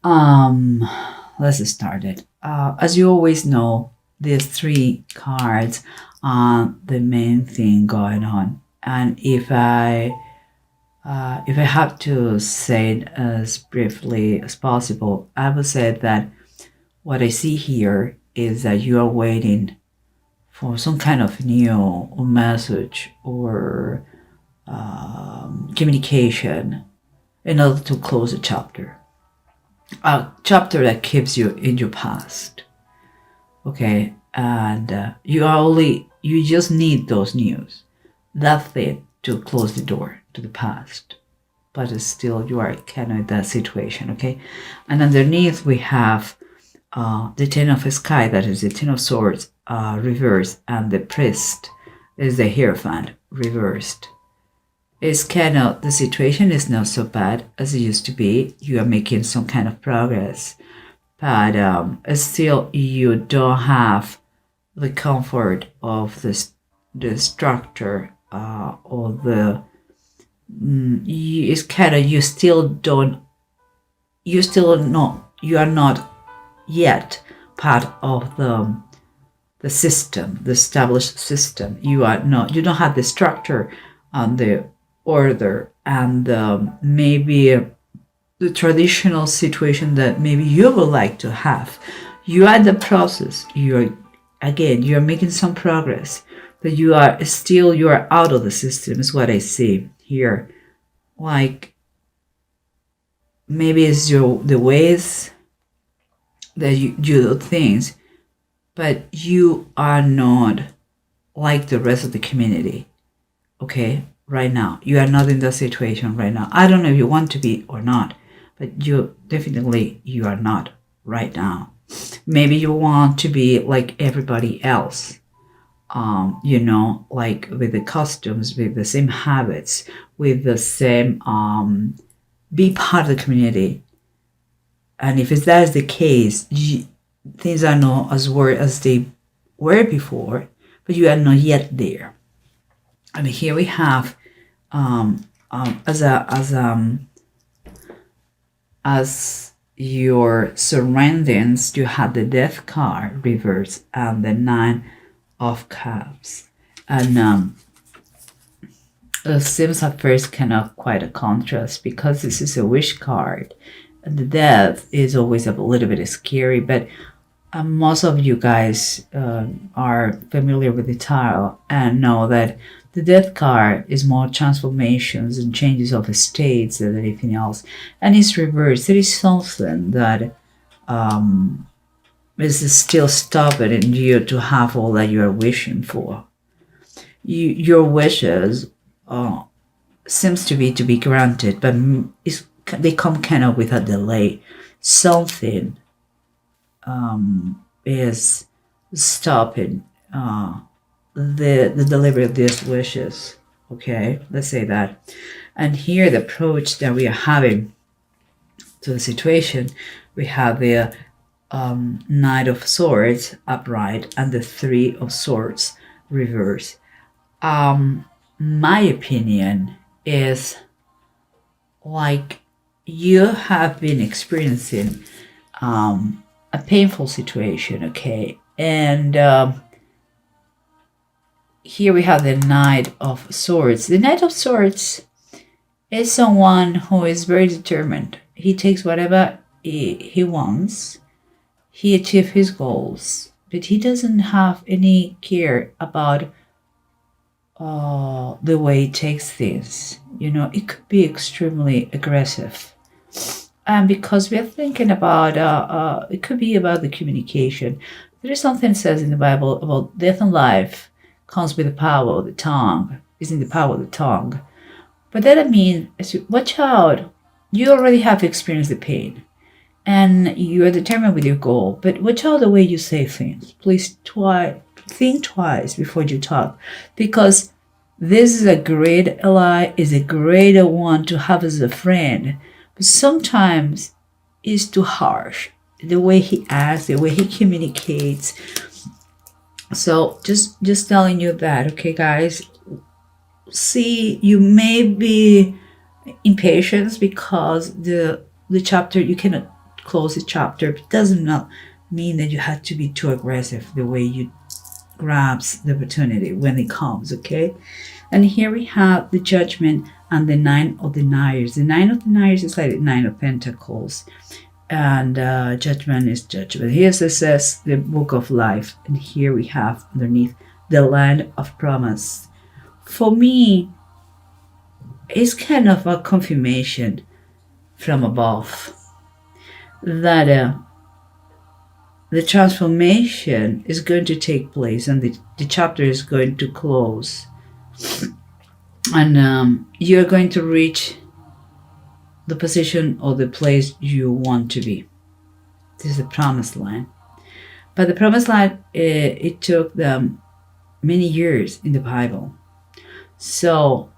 Um, let's start it. As you always know, these three cards are the main thing going on. And if I have to say it as briefly as possible, I would say that what I see here is that you are waiting for some kind of new message or communication in order to close a chapter that keeps you in your past. Okay, and you just need those news. That's it to close the door to the past. But still, you are kind of in that situation. Okay, and underneath we have the Ten of Sky, that is the Ten of Swords reversed, and the Priest is the Hierophant reversed. It's kind of, the situation is not so bad as it used to be. You are making some kind of progress, but still you don't have the comfort of the structure or the it's kind of, you are not yet part of the system, the established system. You don't have the structure and the order and maybe the traditional situation that maybe you would like to have. You are in the process. You're making some progress, but you are out of the system is what I see here. Like maybe it's the ways that you do things, but you are not like the rest of the community. Okay, right now you are not in that situation right now. I don't know if you want to be or not, but you are not right now. Maybe you want to be like everybody else, like with the costumes, with the same habits, with the same be part of the community. And if that is the case, things are not as they were before, but you are not yet there. And here we have as your surroundings, you have the Death card reversed and the Nine of Cups. And it seems at first kind of quite a contrast because this is a wish card. And the Death is always a little bit scary, but most of you guys are familiar with the tarot and know that the Death card is more transformations and changes of states than anything else. And it's reversed. There is something that is still stopping in you to have all that you are wishing for. Your wishes seems to be granted, but they come kind of with a delay. Something is stopping the delivery of these wishes. Okay, let's say that. And here the approach that we are having to the situation, we have the Knight of Swords upright and the Three of Swords reverse. My opinion is like you have been experiencing a painful situation, okay? And here we have the Knight of Swords. The Knight of Swords is someone who is very determined. He takes whatever he wants. He achieves his goals, but he doesn't have any care about the way he takes things. It could be extremely aggressive. And because we are thinking about, it could be about the communication. There is something says in the Bible about death and life comes with the power of the tongue, is in the power of the tongue. But that means, watch out, you already have experienced the pain and you are determined with your goal, but watch out the way you say things. Please think twice before you talk, because this is a great ally, is a great one to have as a friend. But sometimes it's too harsh. The way he acts, the way he communicates. So just telling you that, okay, guys. See, you may be impatient because the chapter, you cannot close a chapter. It doesn't not mean that you have to be too aggressive the way you grabs the opportunity when it comes, okay? And here we have the Judgment and the Nine of Deniers. The Nine of Deniers is like the Nine of Pentacles. And Judgment is Judgment. Here it says the Book of Life. And here we have underneath the Land of Promise. For me, it's kind of a confirmation from above that the transformation is going to take place and the chapter is going to close. And you're going to reach the position or the place you want to be. This is the promised land. But the promised land, it took them many years in the Bible. So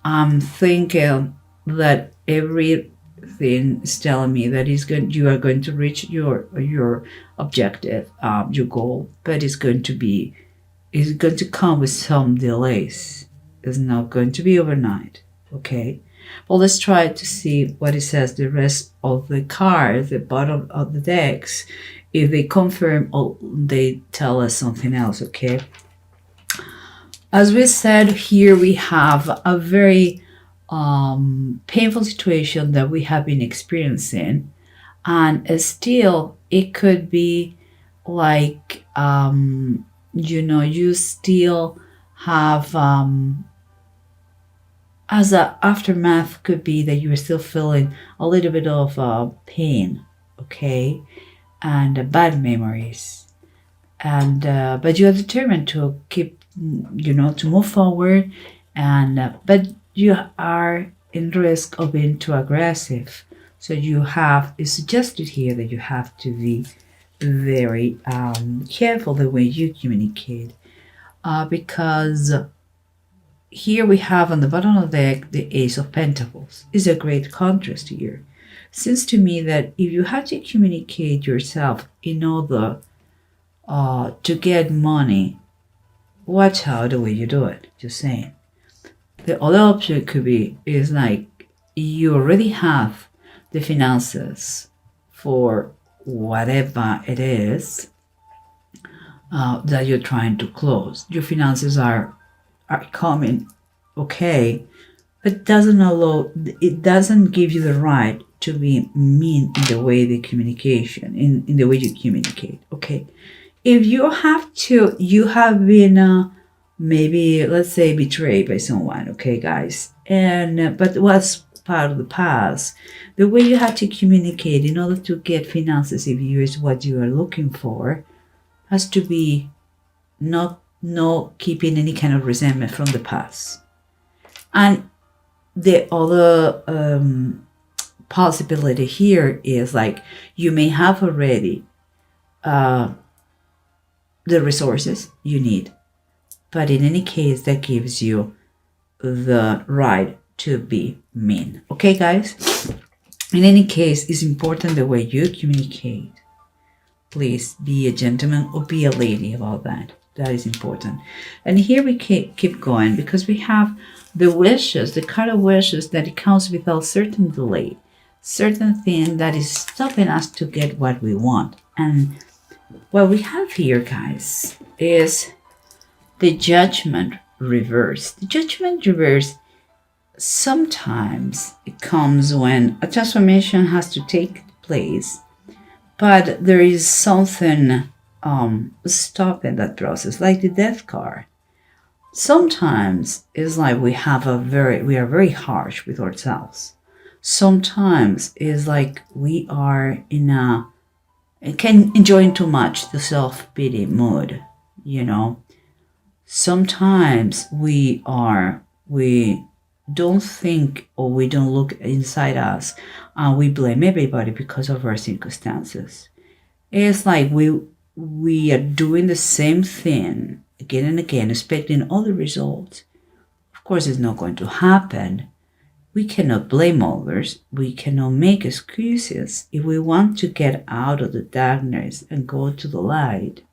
I'm thinking that everything is telling me that you are going to reach your objective, your goal, but it's going to come with some delays. It's not going to be overnight. Okay. Well, let's try to see what it says. The rest of the cards, the bottom of the decks, if they confirm or they tell us something else. Okay. As we said, here we have a very painful situation that we have been experiencing, and still it could be like you still have as an aftermath could be that you're still feeling a little bit of pain, okay, and bad memories, and but you are determined to keep, to move forward, and but you are in risk of being too aggressive. So it's suggested here that you have to be very careful the way you communicate, because here we have on the bottom of the deck the Ace of Pentacles. Is a great contrast here. Seems to me that if you have to communicate yourself in order to get money, watch out the way you do it. Just saying. The other option could be is like you already have the finances for whatever it is that you're trying to close. Your finances are coming okay, but it doesn't give you the right to be mean in the way the communication, in the way you communicate. Okay. If you have been maybe, let's say, betrayed by someone, okay, guys, and but it was part of the past, the way you have to communicate in order to get finances, if you is what you are looking for, has to be not keeping any kind of resentment from the past. And the other possibility here is like you may have already the resources you need, but in any case that gives you the right to be mean. Okay, guys? In any case, it's important the way you communicate. Please be a gentleman or be a lady about that. That is important. And here we keep going because we have the wishes, the card of wishes, that it comes without certain delay, certain thing that is stopping us to get what we want. And what we have here, guys, is the Judgment reverse. The Judgment reverse, sometimes it comes when a transformation has to take place, but there is something stopping that process, like the Death card. Sometimes it's like we are very harsh with ourselves. Sometimes it's like we are enjoying too much the self-pity mood, Sometimes we don't think, or we don't look inside us, and we blame everybody because of our circumstances. It's like we are doing the same thing again and again, expecting other results. Of course, it's not going to happen. We cannot blame others. We cannot make excuses. If we want to get out of the darkness and go to the light,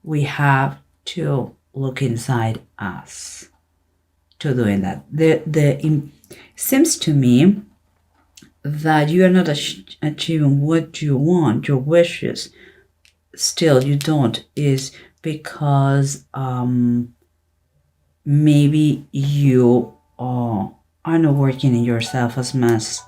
we have to look inside us to doing that. It seems to me that you are not achieving what you want, your wishes, still you don't, is because maybe you are not working in yourself as much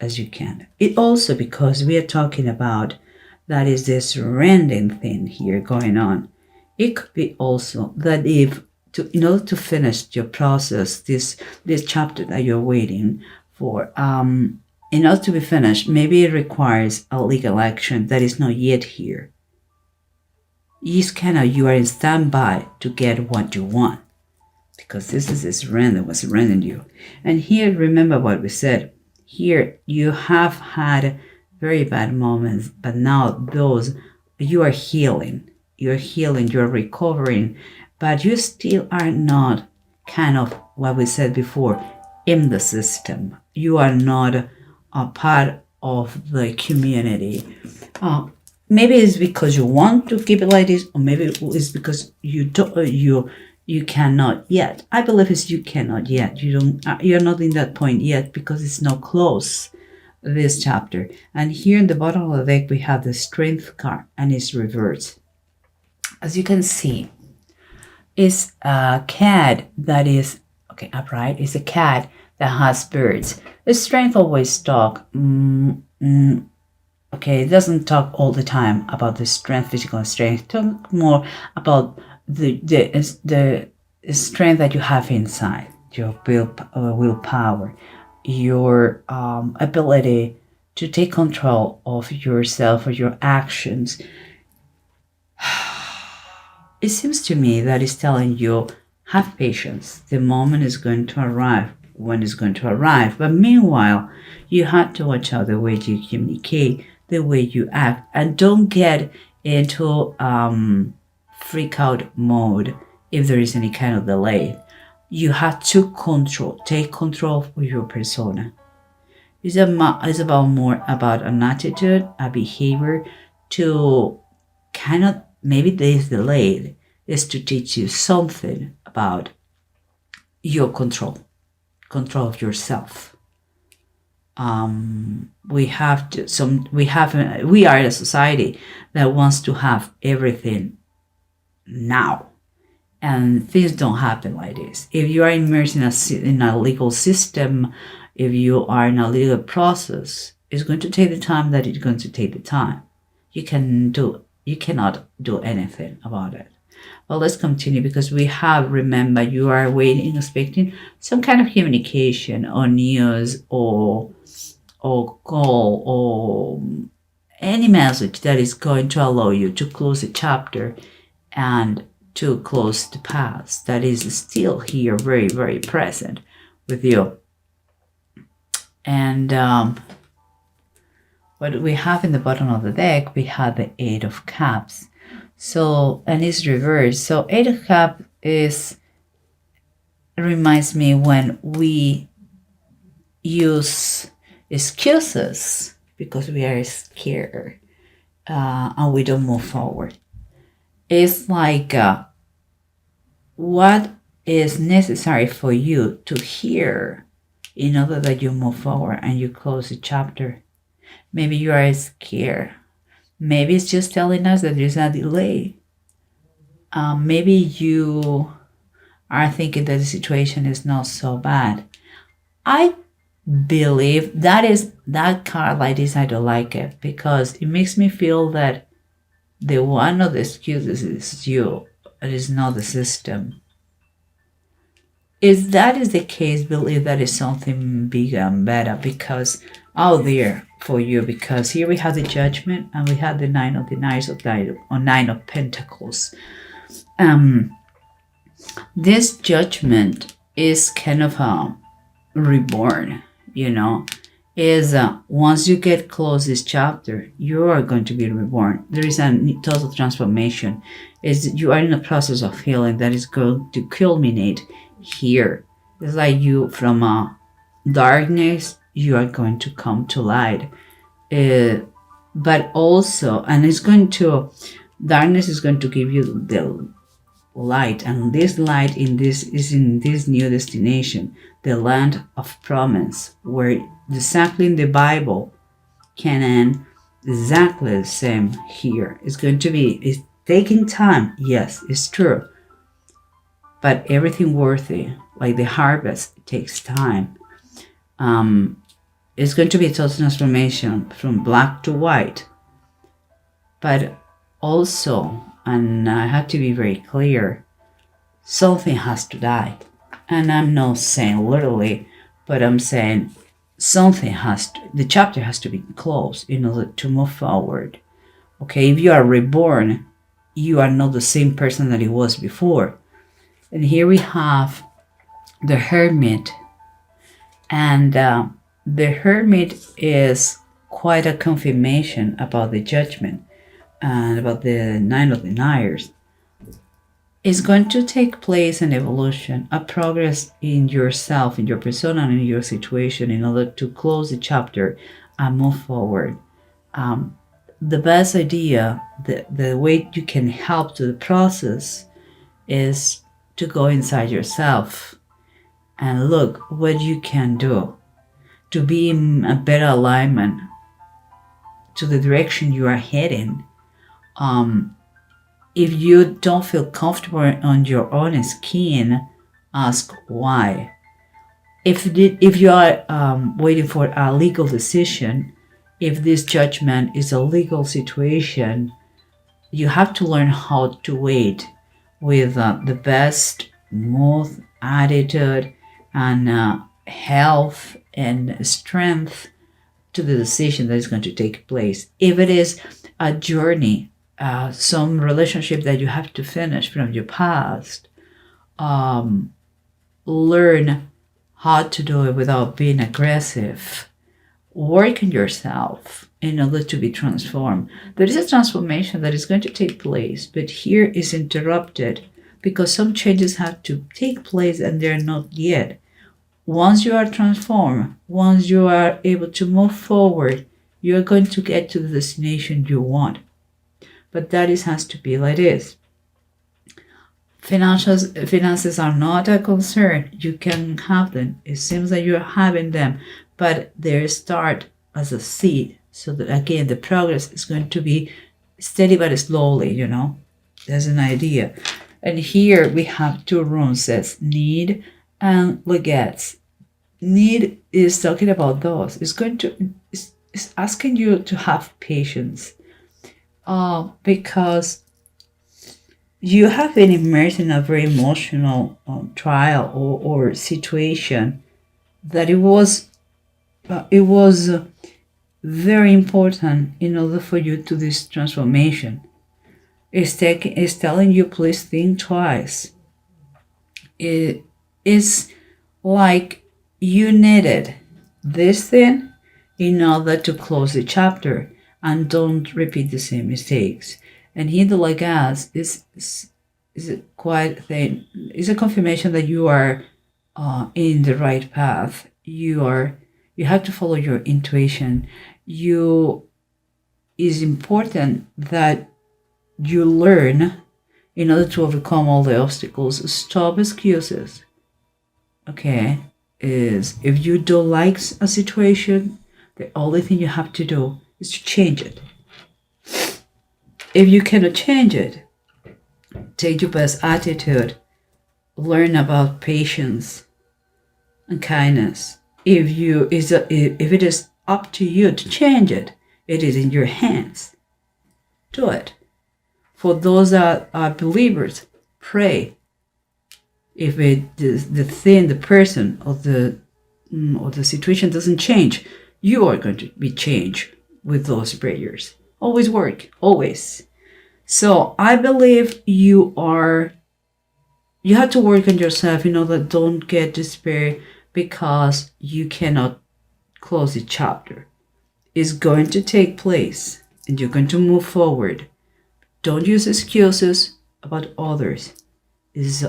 as you can. It also because we are talking about that is this rending thing here going on. It could be also that if in order to finish your process, this chapter that you're waiting for, in order to be finished, maybe it requires a legal action that is not yet here. You are in standby to get what you want, because this is this rent that was renting you. And here, remember what we said. Here, you have had very bad moments, but now those, you are healing. You're healing, you're recovering, but you still are not kind of what we said before, in the system. You are not a part of the community. Maybe it's because you want to keep it like this, or maybe it's because you don't. You cannot yet. I believe it's you cannot yet. You're not in that point yet because it's not close. This chapter, and here in the bottom of the deck we have the Strength card, and it's reversed. As you can see, it's a cat that is upright. It's a cat that has birds. The Strength always talk. It doesn't talk all the time about the strength, physical strength. Talk more about the strength that you have inside, your willpower, your ability to take control of yourself or your actions. It seems to me that it's telling you, have patience. The moment is going to arrive when it's going to arrive. But meanwhile, you have to watch out the way you communicate, the way you act, and don't get into freak out mode if there is any kind of delay. You have to take control of your persona. It's about more about an attitude, a behavior to kind of, maybe this delayed is to teach you something about your control of yourself. We are a society that wants to have everything now, and things don't happen like this. If you are immersed in a legal system, if you are in a legal process, it's going to take the time that it's going to take the time. You cannot do anything about it. Well, let's continue, because we have, remember, you are waiting, expecting some kind of communication or news or call or any message that is going to allow you to close a chapter and to close the past that is still here, very, very present with you. And what we have in the bottom of the deck, we have the Eight of Cups. So, and it's reversed. So Eight of Cups reminds me when we use excuses because we are scared and we don't move forward. It's like what is necessary for you to hear in order that you move forward and you close the chapter. Maybe you are scared. Maybe it's just telling us that there's a delay. Maybe you are thinking that the situation is not so bad. I believe that card like this, I don't like it, because it makes me feel that the one of the excuses is you. It is not the system. If that is the case, believe that is something bigger and better because out there for you. Because here we have the Judgment and we have the Nine of Pentacles. This Judgment is kind of a reborn, is once you get close this chapter, you are going to be reborn. There is a total transformation. You are in a process of healing that is going to culminate here. It's like you from darkness, you are going to come to light. But also, and darkness is going to give you the light, and this light is in this new destination the land of promise, where exactly in the Bible, Canaan, exactly the same here. It's taking time. Yes, it's true. But everything worthy, like the harvest, takes time. It's going to be a total transformation from black to white. But also, and I have to be very clear, something has to die. And I'm not saying literally, but I'm saying the chapter has to be closed in order to move forward. Okay, if you are reborn, you are not the same person that you was before. And here we have the Hermit. And the Hermit is quite a confirmation about the judgment and about the Nine of Deniers. It's going to take place an evolution, a progress in yourself, in your persona, and in your situation in order to close the chapter and move forward. The best idea, the way you can help to the process is to go inside yourself and look what you can do to be in a better alignment to the direction you are heading. If you don't feel comfortable on your own skin, ask why. If you are waiting for a legal decision, if this judgment is a legal situation, you have to learn how to wait with the best mood, attitude, and health and strength to the decision that is going to take place. If it is a journey, some relationship that you have to finish from your past, learn how to do it without being aggressive. Work on yourself in order to be transformed. There is a transformation that is going to take place, but here is interrupted because some changes have to take place and they're not yet. Once you are transformed, once you are able to move forward, you're going to get to the destination you want. But has to be like this. Finances are not a concern. You can have them. It seems that you're having them, but they start as a seed. So that again, the progress is going to be steady but slowly, There's an idea. And here we have two rooms, says need and legates. Need is talking about those. It's asking you to have patience. Because you have been immersed in a very emotional trial or situation that it was very important in order for you to this transformation. It's telling you, please think twice. It is like you needed this thing in order to close the chapter and don't repeat the same mistakes. And here the legas is quite thin. It's a confirmation that you are in the right path. You have to follow your intuition. It's important that you learn in order to overcome all the obstacles. Stop excuses. Okay, is if you don't like a situation, the only thing you have to do is to change it. If you cannot change it, take your best attitude, learn about patience and kindness. If it is up to you to change it, it is in your hands. Do it. For those that are believers, pray. If the person or the situation doesn't change, you are going to be changed with those prayers. Always work, always. So I believe you have to work on yourself, that don't get despair because you cannot close the chapter. It's going to take place and you're going to move forward. Don't use excuses about others. It's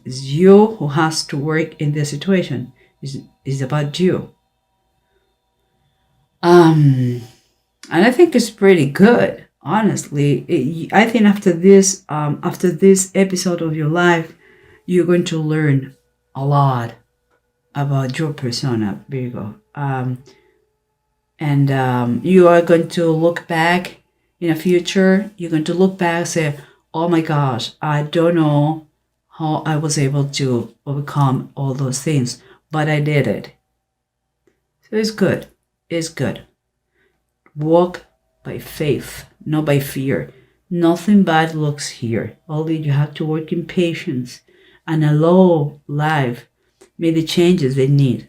you who has to work in this situation. It's about you. And I think it's pretty good, honestly. I think after this episode of your life, you're going to learn a lot. about your persona, Virgo. And you are going to look back in the future. You're going to look back and say, oh my gosh, I don't know how I was able to overcome all those things, but I did it. So it's good. It's good. Walk by faith, not by fear. Nothing bad looks here. Only you have to work in patience and allow life make the changes they need